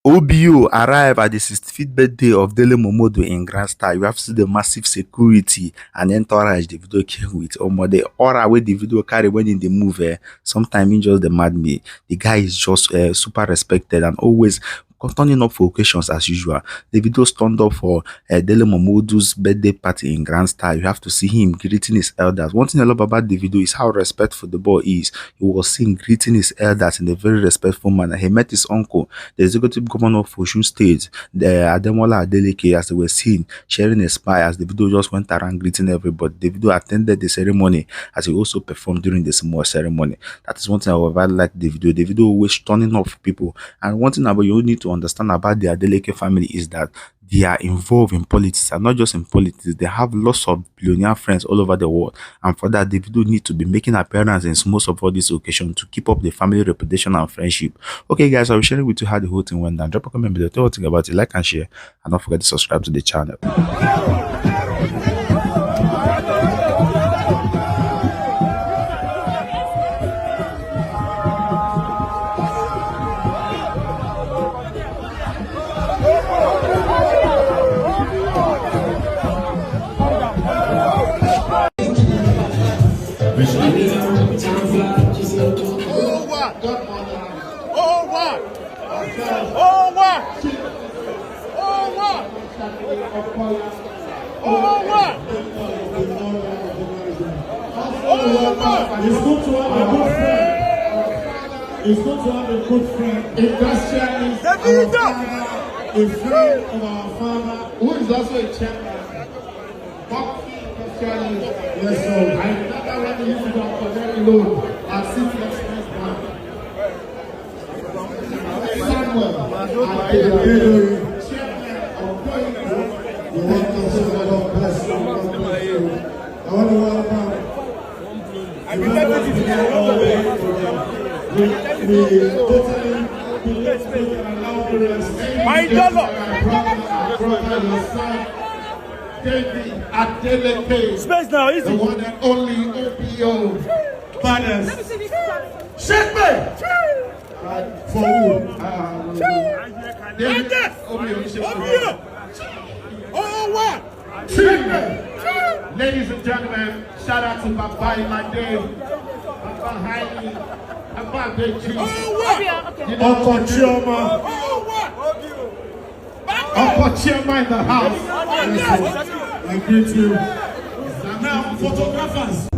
OBO arrive at the 65th birthday of Dele Momodu in grand style. You have to see the massive security and entourage Davido came with. The aura wey Davido carry when in the movie, sometimes he just the mad me. The guy is just super respected and always turning up for occasions as usual. Davido turned up for Dele Momodu's birthday party in grand style. You have to see him greeting his elders. One thing I love about Davido is how respectful the boy is. He was seen greeting his elders in a very respectful manner. He met his uncle, the executive governor of Osun State, the Ademola Adeleke, as they were seen sharing a smile as Davido just went around greeting everybody. Davido attended the ceremony as he also performed during the small ceremony. That is one thing I would like Davido. Davido always turning up for people. And one thing about you need to understand about the Adeleke family is that they are involved in politics, and not just in politics. They have lots of billionaire friends all over the world, and for that Davido need to be making appearances in most of all these occasions to keep up the family reputation and friendship. Okay guys, I'll be sharing with you how the whole thing went down. Drop a comment below, tell what you think about it, like and share, and don't forget to subscribe to the channel. It's good to have a good friend. Industrialist, our father, a friend of our father, who is also a chairman. Industrialist. Yes, so I remember when we used to go for very low at City Express Bank. Samuel, chairman of Convoy. You want to say God bless you. I want to welcome. My dollar. Space now, easy. The one and only OPO. Fathers. Shake me! For who? Ladies and gentlemen, shout out to Papa in my day. Papa Hailey. Papa Beji. Uncle Chioma. Uncle Chioma in the house. I greet you. Now, photographers.